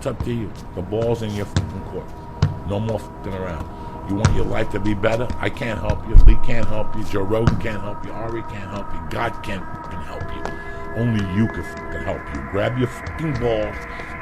It's up to you. The ball's in your fucking court. No more fucking around. You want your life to be better? I can't help you. Lee can't help you. Joe Rogan can't help you. Ari can't help you. God can't fucking help you. Only you can fucking help you. Grab your fucking balls,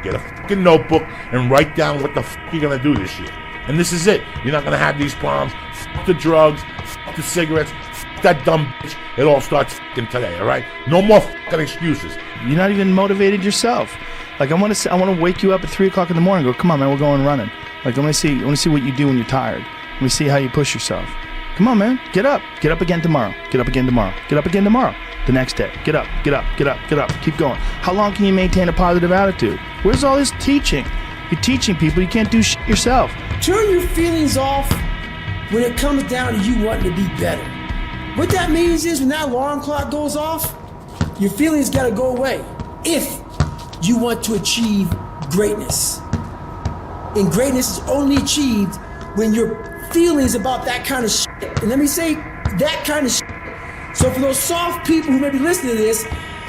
get a fucking notebook, and write down what the fuck you're gonna do this year. And this is it. You're not gonna have these problems. Fuck the drugs. Fuck the cigarettes. Fuck that dumb bitch. It all starts fucking today, all right? No more fucking excuses. You're not even motivated yourself. Like I want to wake you up at 3 o'clock in the morning and go, come on, man, we're going running. Like I want to see what you do when you're tired. Let me see how you push yourself. Come on, man, get up again tomorrow. Get up again tomorrow. Get up again tomorrow. The next day, get up. Keep going. How long can you maintain a positive attitude? Where's all this teaching? You're teaching people. You can't do shit yourself. Turn your feelings off when it comes down to you wanting to be better. What that means is when that alarm clock goes off, your feelings gotta go away. If you want to achieve greatness. And greatness is only achieved when your feelings about that kind of shit. And let me say, that kind of shit. So for those soft people who may be listening to this,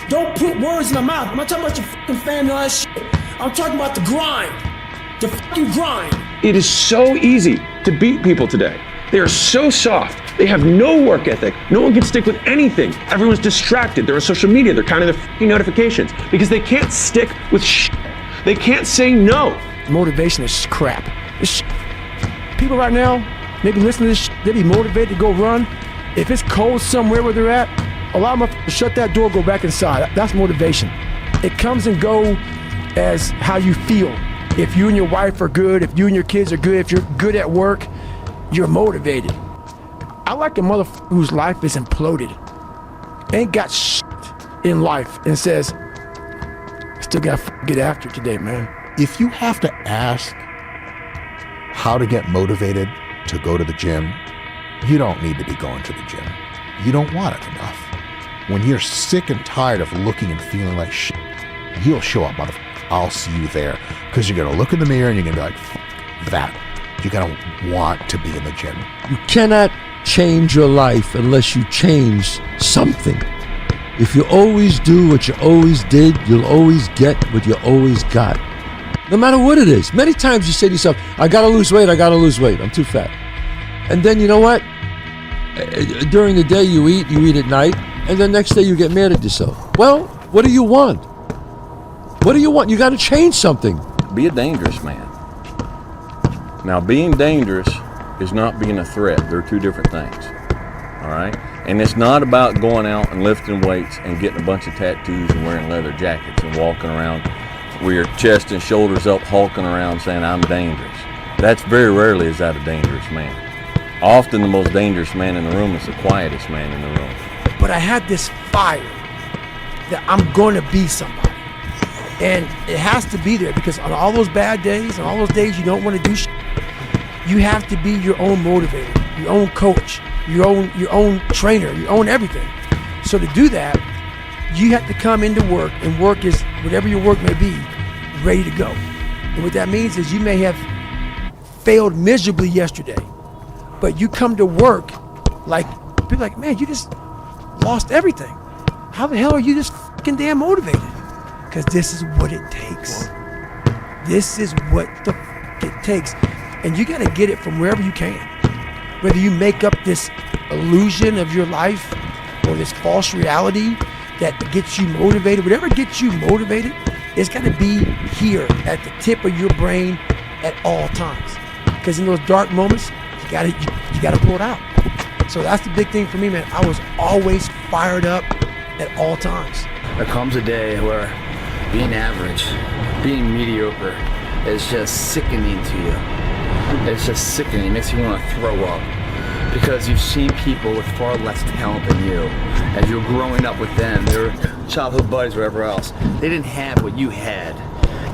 don't put words in my mouth. I'm not talking about your fucking family and all that shit. I'm talking about the grind. The fucking grind. It is so easy to beat people today. They are so soft. They have no work ethic. No one can stick with anything. Everyone's distracted. They're on social media. They're counting their fucking notifications because they can't stick with shit. They can't say no. Motivation is crap. It's people right now, maybe listening to this shit, they be motivated to go run. If it's cold somewhere where they're at, allow them to shut that door, go back inside. That's motivation. It comes and go as how you feel. If you and your wife are good, if you and your kids are good, if you're good at work, you're motivated. I like a motherfucker whose life is imploded, ain't got shit in life, and says, still gotta get after it today, man. If you have to ask how to get motivated to go to the gym, you don't need to be going to the gym. You don't want it enough. When you're sick and tired of looking and feeling like shit, you'll show up, motherfucker. I'll see you there. Because you're going to look in the mirror and you're going to be like, fuck that. You're going to want to be in the gym. You cannot change your life unless you change something. If you always do what you always did, you'll always get what you always got. No matter what it is. Many times you say to yourself, I gotta lose weight, I'm too fat. And then you know what? During the day you eat at night, and the next day you get mad at yourself. Well, what do you want? What do you want? You gotta change something. Be a dangerous man. Now, being dangerous is not being a threat. They're two different things. All right? And it's not about going out and lifting weights and getting a bunch of tattoos and wearing leather jackets and walking around with your chest and shoulders up, hulking around saying, I'm dangerous. That's very rarely is that a dangerous man. Often the most dangerous man in the room is the quietest man in the room. But I had this fire that I'm going to be somebody. And it has to be there because on all those bad days, on all those days you don't want to do shit, you have to be your own motivator, your own coach, your own trainer, your own everything. So to do that, you have to come into work, and work is whatever your work may be, ready to go. And what that means is you may have failed miserably yesterday, but you come to work like, people like, man, you just lost everything. How the hell are you just fucking damn motivated? Because this is what it takes. This is what the fuck it takes. And you gotta get it from wherever you can. Whether you make up this illusion of your life or this false reality that gets you motivated, whatever gets you motivated, it's gotta be here at the tip of your brain at all times. Because in those dark moments, you gotta pull it out. So that's the big thing for me, man. I was always fired up at all times. There comes a day where being average, being mediocre is just sickening to you. It's just sickening. It makes you want to throw up. Because you've seen people with far less talent than you. As you're growing up with them, their childhood buddies, whatever else, they didn't have what you had.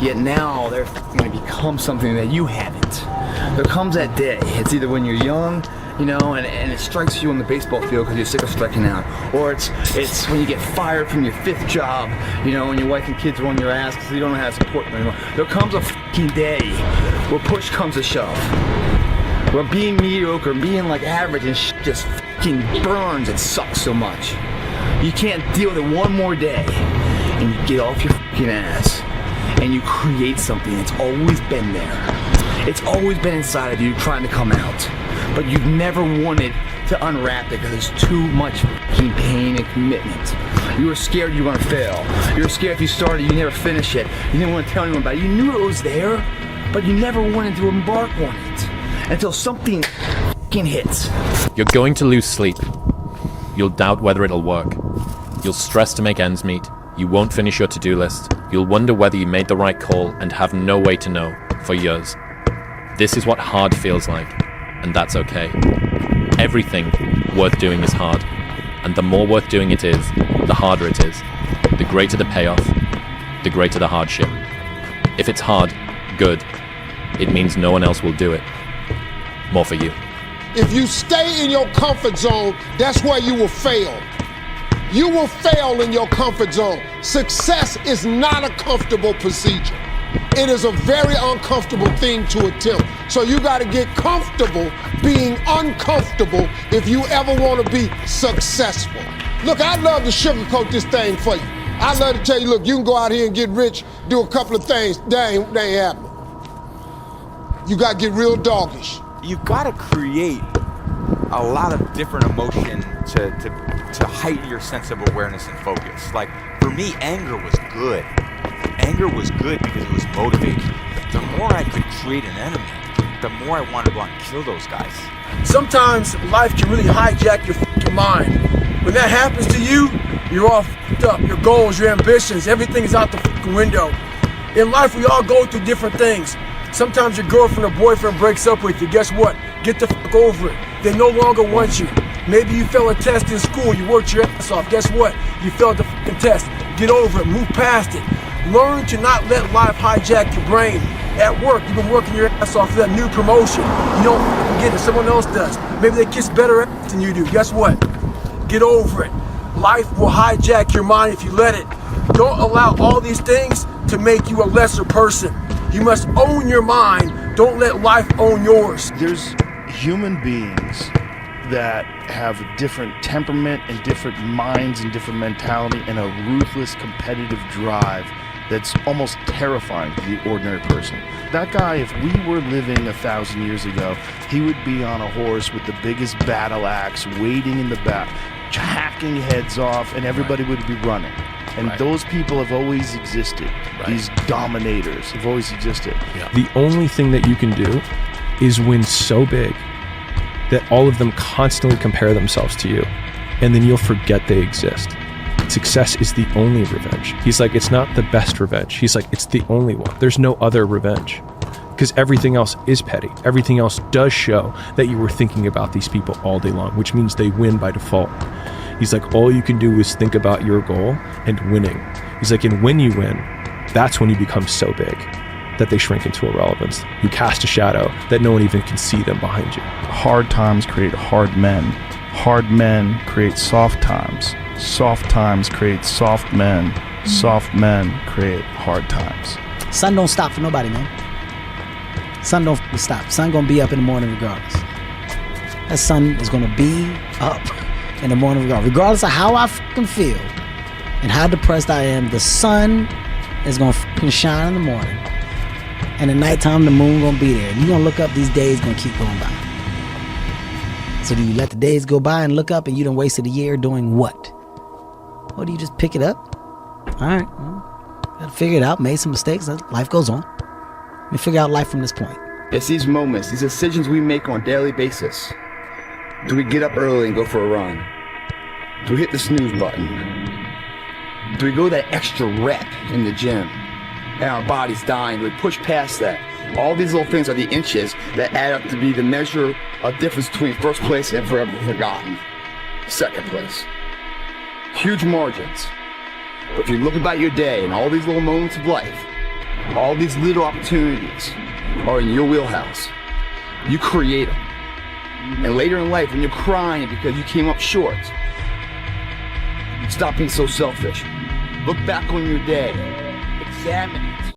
Yet now they're going to become something that you haven't. There comes that day. It's either when you're young, you know, and it strikes you on the baseball field because you're sick of striking out. Or it's when you get fired from your 5th job, you know, and your wife and kids are on your ass because you don't know how to support them anymore. There comes a fucking day where push comes to shove. Where being mediocre, being like average and just fucking burns and sucks so much. You can't deal with it one more day. And you get off your fucking ass. and you create something that's always been there. It's always been inside of you trying to come out, but you've never wanted to unwrap it because there's too much fucking pain and commitment. You were scared you were gonna fail. You were scared if you started, you never finish it. You didn't want to tell anyone about it. You knew it was there, but you never wanted to embark on it until something fucking hits. You're going to lose sleep. You'll doubt whether it'll work. You'll stress to make ends meet. You won't finish your to-do list. You'll wonder whether you made the right call and have no way to know for years. This is what hard feels like, and that's okay. Everything worth doing is hard, and the more worth doing it is, the harder it is. The greater the payoff, the greater the hardship. If it's hard, good. It means no one else will do it. More for you. If you stay in your comfort zone, that's where you will fail. You will fail in your comfort zone. Success is not a comfortable procedure. It is a very uncomfortable thing to attempt. So you got to get comfortable being uncomfortable if you ever want to be successful. Look, I'd love to sugarcoat this thing for you. I'd love to tell you, look, you can go out here and get rich, do a couple of things. That ain't happening. You got to get real doggish. You've got to create a lot of different emotion to heighten your sense of awareness and focus. Like, for me, anger was good. Anger was good because it was motivating. The more I could create an enemy, the more I wanted to go out and kill those guys. Sometimes life can really hijack your fucking mind. When that happens to you, you're all fucked up. Your goals, your ambitions, everything is out the fucking window. In life, we all go through different things. Sometimes your girlfriend or boyfriend breaks up with you. Guess what? Get the fuck over it. They no longer want you. Maybe you failed a test in school. You worked your ass off. Guess what? You failed the fucking test. Get over it. Move past it. Learn to not let life hijack your brain. At work, you've been working your ass off for that new promotion. You don't fucking get it. Someone else does. Maybe they kiss better ass than you do. Guess what? Get over it. Life will hijack your mind if you let it. Don't allow all these things to make you a lesser person. You must own your mind. Don't let life own yours. There's human beings that have a different temperament and different minds and different mentality and a ruthless competitive drive that's almost terrifying to the ordinary person. That guy, if we were living 1,000 years ago, he would be on a horse with the biggest battle axe, waiting in the back, hacking heads off, and everybody would be running. And those people have always existed. These dominators have always existed. The only thing that you can do is win so big that all of them constantly compare themselves to you, and then you'll forget they exist. Success is the only revenge. He's like, it's not the best revenge. He's like, it's the only one. There's no other revenge. Because everything else is petty. Everything else does show that you were thinking about these people all day long, which means they win by default. He's like, all you can do is think about your goal and winning. He's like, and when you win, that's when you become so big that they shrink into irrelevance. You cast a shadow that no one even can see them behind you. Hard times create hard men. Hard men create soft times. Soft times create soft men. Soft men create hard times. Sun don't stop for nobody, man. Sun don't stop. Sun gonna be up in the morning regardless. That sun is gonna be up in the morning regardless of how I fucking feel and how depressed I am. The sun is gonna fucking shine in the morning, and at nighttime the moon gonna be there. And you gonna look up, these days gonna keep going by. So do you let the days go by and look up and you done wasted a year doing what? Or do you just pick it up? All right, well, gotta figure it out. Made some mistakes. Life goes on. Let me figure out life from this point. It's these moments, these decisions we make on a daily basis. Do we get up early and go for a run? Do we hit the snooze button? Do we go that extra rep in the gym and our body's dying? Do we push past that? All these little things are the inches that add up to be the measure of difference between first place and forever forgotten. Second place. Huge margins. But if you look about your day and all these little moments of life, all these little opportunities are in your wheelhouse. You create them. And later in life, when you're crying because you came up short, stop being so selfish. Look back on your day. Examine